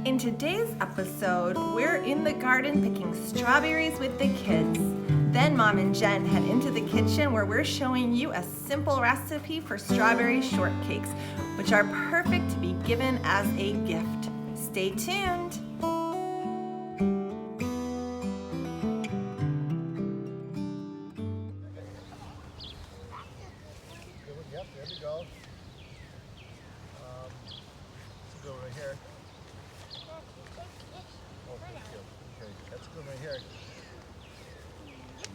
In today's episode, we're in the garden picking strawberries with the kids. Then Mom and Jen head into the kitchen where we're showing you a simple recipe for strawberry shortcakes, which are perfect to be given as a gift. Stay tuned. Yep, there we go. Let's go right here. Oh, thank you. Okay, that's good right here.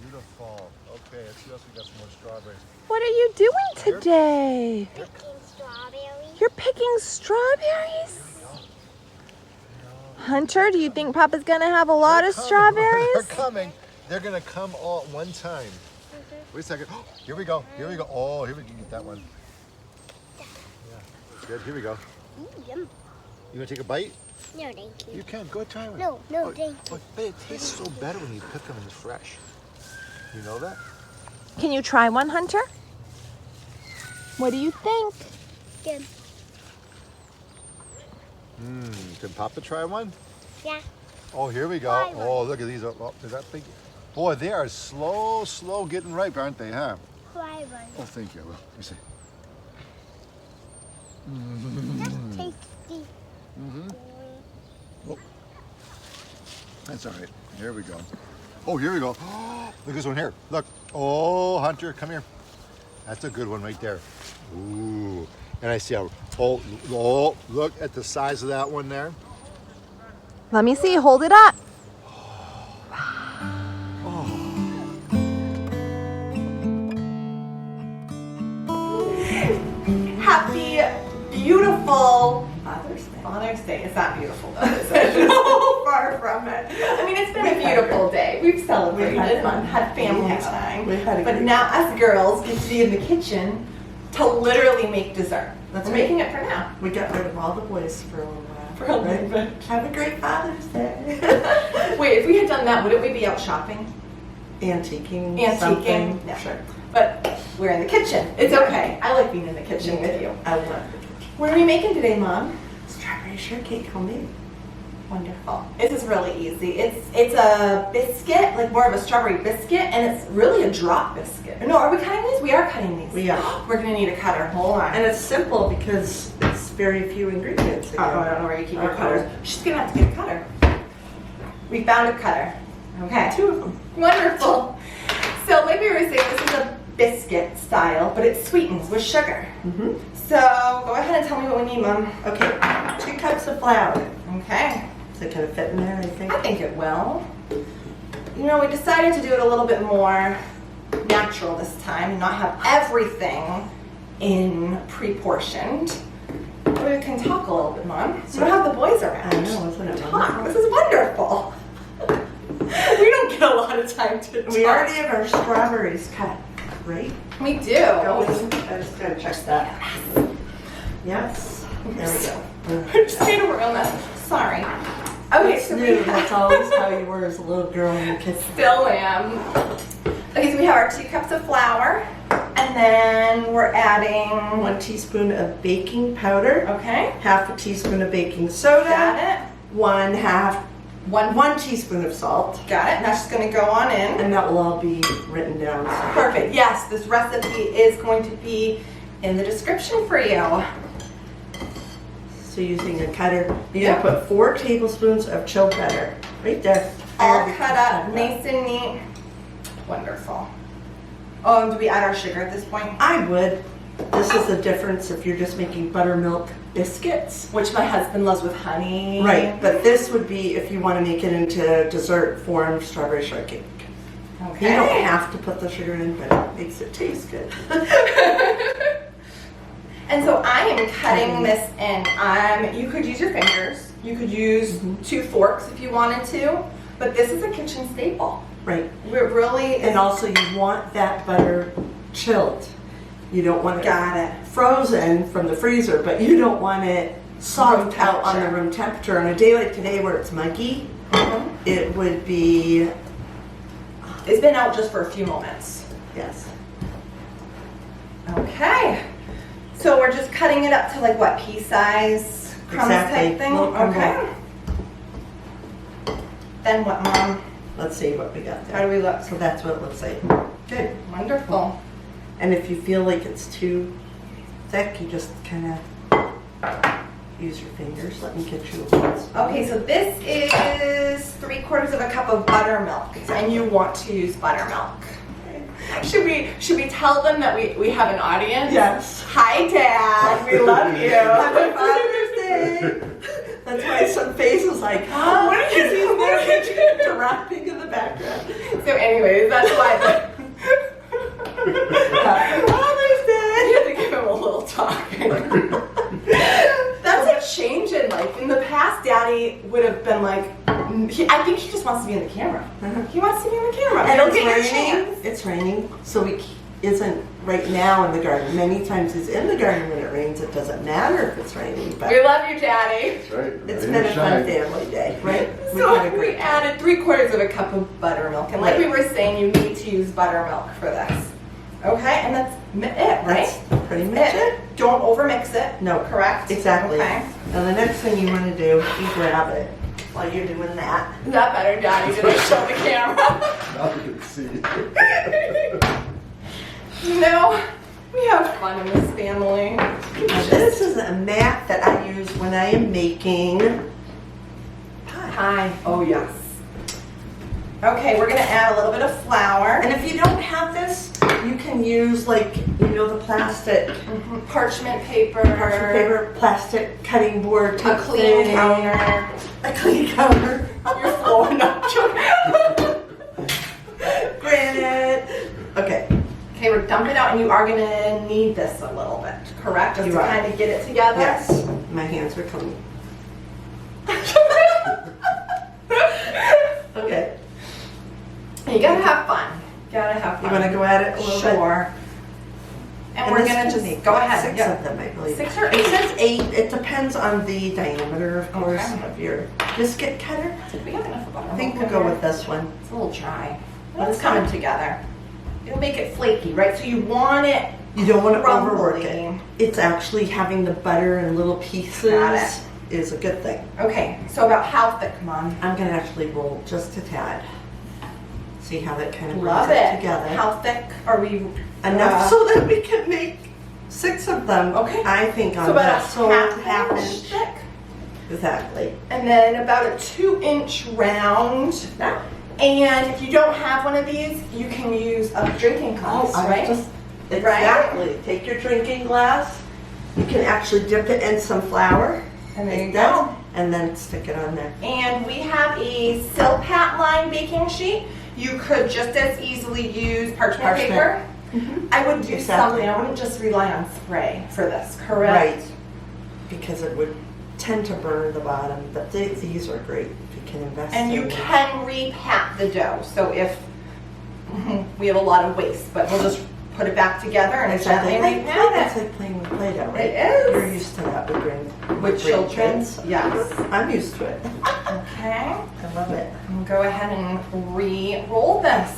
Beautiful. Okay, let's see what else we got. Some more strawberries. What are you doing today? Picking strawberries. You're picking strawberries? Hunter, do you think Papa's gonna have a lot of They're strawberries? coming. They're gonna come all at one time. Wait a second. Here we go. Here we go. Oh, here we can get that one. Yeah. Good. Here we go. Yum. You wanna take a bite? No, thank you. You can. Go try one. No, thank you. But it tastes so better when you pick them and it's fresh. You know that? Can you try one, Hunter? What do you think? Good. Can Papa try one? Yeah. Oh, here we go. Try one. Oh, look at these. Oh, is that big? Boy, they are slow getting ripe, aren't they, huh? Try one. Oh, thank you. Let me see. That's tasty. Oh. That's all right. Here we go. Oh, here we go. Look at this one here. Look. Oh, Hunter, come here. That's a good one right there. Ooh. And I see how, oh, look at the size of that one there. Let me see. Hold it up. Happy, beautiful Father's Day. It's not beautiful though, is it? No, far from it. I mean, it's been a beautiful day. We've celebrated, had family time. But now us girls get to be in the kitchen to literally make dessert. We're making it for now. We got rid of all the boys for a little while. For a little bit. Have a great Father's Day. Wait, if we had done that, wouldn't we be out shopping? Antiquing. Antiquing. Something. Yeah. Sure. But we're in the kitchen. It's okay. I like being in the kitchen with you. I love the kitchen. What are we making today, Mom? Strawberry shortcake homemade. Wonderful. This is really easy. It's a biscuit, like more of a strawberry biscuit, and it's really a drop biscuit. No, are we cutting these? We are cutting these. We are. We're gonna need a cutter. Hold on. And it's simple because it's very few ingredients. I don't know where you keep your cutters. She's gonna have to get a cutter. We found a cutter. Okay. 2 of them. Wonderful. So like we were saying, this is a biscuit style, but it sweetens with sugar. So go ahead and tell me what we need, Mom. Okay, 2 cups of flour. Okay. Does it kind of fit in there, I think? I think it will. You know, we decided to do it a little bit more natural this time, not have everything in pre-portioned. We can talk a little bit, Mom. So we don't have the boys around. I know, isn't it Talk. wonderful? This is wonderful. We don't get a lot of time to talk. We already have our strawberries cut, right? We do. I just gotta check that. Yes. There we go. I just made a real mess. Sorry. Okay, It's so new. we That's always how you were as a little girl in the kitchen. still am. Okay, so we have our 2 cups of flour, and then we're adding. 1 teaspoon of baking powder. Okay. Half a teaspoon of baking soda. Got it. 1 teaspoon of salt. Got it. That's just going to go on in. And that will all be written down. Perfect. Yes, this recipe is going to be in the description for you. So using a cutter, you're Yeah. gonna put 4 tablespoons of chilled butter right there. All Every cut up, cup. nice and neat. Wonderful. Oh, and do we add our sugar at this point? I would. This is the difference if you're just making buttermilk biscuits. Which my husband loves with honey. Right, but this would be if you want to make it into dessert form strawberry shortcake. Okay. You don't have to put the sugar in, but it makes it taste good. And so I am cutting this in. You could use your fingers. You could use 2 forks if you wanted to. But this is a kitchen staple. Right. We're really. And also you want that butter chilled. You don't want it Got it. frozen from the freezer, but you don't want it soft Room out on the temperature. room temperature. On a day like today where it's muggy, it would be, It's been out just for a few moments. yes. Okay. So we're just cutting it up to like what, pea size crumbs Exactly. type thing? Little crumble. Okay. then what, Mom? Let's see what we got How there. do we look? So that's what it looks like. Good. Wonderful. And if you feel like it's too thick, you just kind of use your fingers. Let me get you a little spoon. Okay, so this is 3/4 of a cup of buttermilk, and you want to use buttermilk. Should we tell them that we have an audience? Yes. Hi, Dad. We love you. Happy Father's Day. That's why some face was like, oh, What are you doing? they're rapping in the background. So, anyways, that's why. Happy Father's Day. You have to give him a little talk. That's a change in life. In the past, Daddy would have been like, I think he just wants to be in the camera. He wants to be in the camera. And He'll it's get your raining. chance. It's raining, so he isn't right now in the garden. Many times he's in the garden when it rains. It doesn't matter if it's raining, but We love you, Daddy. That's right. it's Rain been or a fun shine. family day, right? had a So we great time. added 3/4 of a cup of buttermilk, and like we were saying, you need to use buttermilk for this. Okay, and that's it, right? That's pretty much it. Don't overmix it. No, Correct? exactly. Okay. Now the next thing you want to do, you grab it while you're doing that. Is that better, Daddy? Did I show the camera? Now you can see. You know, we have fun in this family. Now, this is a mat that I use when I am making pie. Hi. Oh, yes. Okay, we're gonna add a little bit of flour. And if you don't have this, you can use like, you know, the plastic Parchment paper. parchment paper, plastic cutting board A type clean thing. counter. A clean counter. You're flowing up. Granite. Okay. Okay, we're dumping out, and you are gonna need this a little bit, correct? Just You to are. kind of get it together. Yes. My hands are clean. Okay. You gotta have fun. Gotta have You fun. want to go at it a little bit? Sure. And we're this gonna can just make go ahead. 6 Yeah. of them, I believe. 6 or It 8? says 8. It depends on the diameter, of course, Okay. of your biscuit cutter. We have enough of butter. I think we'll go with this one. It's a little dry. But It's it's coming fine. together. It'll make it flaky, right? So you want it. You don't want to Crumbly. overwork it. It's actually having the butter in little pieces Got it. is a good thing. Okay, so about how thick, Mom? I'm going to actually roll just a tad. See how that kind of brings Love it it. together. How thick are we? Enough so that we can make 6 of them. Okay. I think on So about that. a So half inch thick. Exactly. And then about a 2-inch round. Now. And if you don't have one of these, you can use a drinking glass, I right? just exactly. Take your drinking glass. You can actually dip it in some flour. And there you like that, go. And then stick it on there. And we have a Silpat line baking sheet. You could just as easily use parchment Parchment. paper. I would do Exactly. something. I wouldn't just rely on spray for this, correct? Right. Because it would tend to burn the bottom. But these are great if you can invest And you in them. can repat the dough. So if we have a lot of waste, but we'll just put it back together and Exactly. gently It's repat it. like playing with Play-Doh, right? It is. You're used to that with With children, kids. yes. I'm used to it. Okay. I love it. We'll go ahead and re-roll this.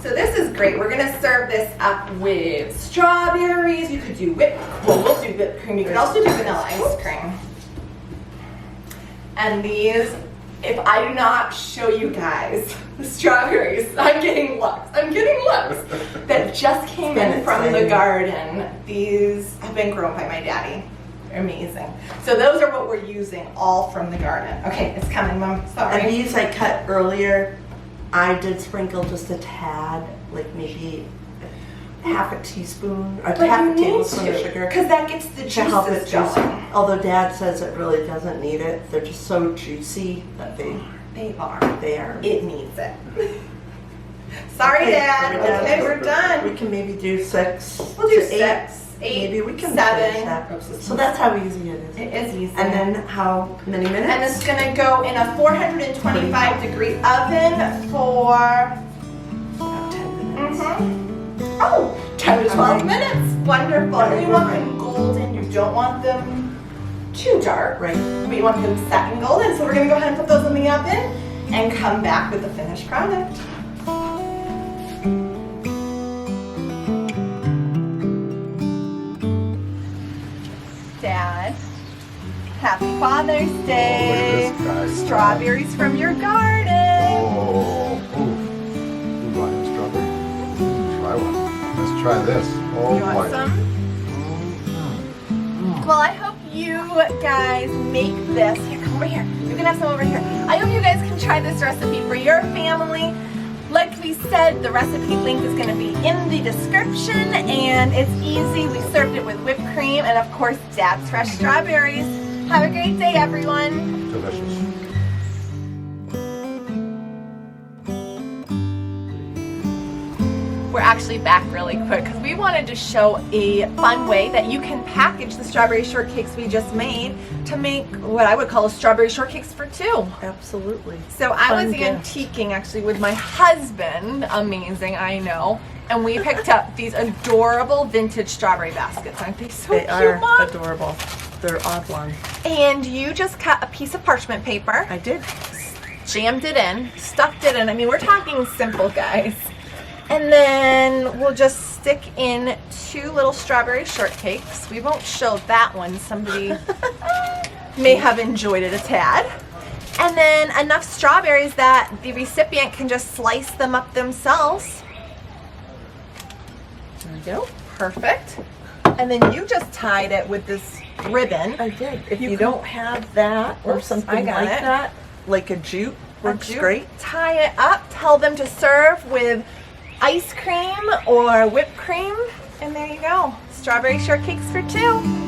So this is great. We're gonna serve this up with strawberries. You could do we'll do whipped cream. You could also do vanilla ice cream. And these, if I do not show you guys the strawberries, I'm getting looks. That just came It's been in from the exciting. garden. These have been grown by my daddy. They're amazing. So those are what we're using, all from the garden. Okay, it's coming, Mom. And Sorry. these I cut earlier. I did sprinkle just a tad, like maybe half a teaspoon or half a tablespoon of sugar because that gets the to help it juices juice. going. Although Dad says it really doesn't need it. They're just so juicy that They are. they are. It needs it. Sorry, Okay, Dad. are we done? Okay, we're We done. can maybe do 6. We'll do to 6, 8, Maybe we can 7. finish that. So that's how easy it is. It is easy. And then how many minutes? And it's gonna go in a 425 degree oven for About 10 minutes. oh, 10 to 12 minutes. Wonderful. And you want them golden. You don't want them too dark. Right. But you want them set and golden. So we're gonna go ahead and put those in the oven and come back with the finished product. Dad, Happy Father's Day. look at this, guys. Strawberries from your garden. Oh, ooh, Ryan, strawberry. Try one. Let's try this. Oh You boy. want some? Well, I hope you guys make this. Here, come over here. You can have some over here. I hope you guys can try this recipe for your family. Like we said, the recipe link is going to be in the description, and it's easy. We served it with whipped cream and, of course, Dad's fresh strawberries. Have a great day, everyone. Delicious. We're actually back really quick because we wanted to show a fun way that you can package the strawberry shortcakes we just made to make what I would call strawberry shortcakes for two. Absolutely. So I was Fun gift. antiquing actually with my husband, amazing, I know, and we picked up these adorable vintage strawberry baskets. Aren't they so They cute, are Mom? adorable. They're oblong. And you just cut a piece of parchment paper, I did. jammed it in, stuffed it in. I mean, we're talking simple, guys. And then we'll just stick in 2 little strawberry shortcakes. We won't show that one. Somebody may have enjoyed it a tad. And then enough strawberries that the recipient can just slice them up themselves. There we go. Perfect. And then you just tied it with this ribbon. I did. If You you, can- don't have that or Oops, something I got like it. that, like a jute, works Jute, great. Tie it up. Tell them to serve with ice cream or whipped cream. And there you go. Strawberry shortcakes for 2.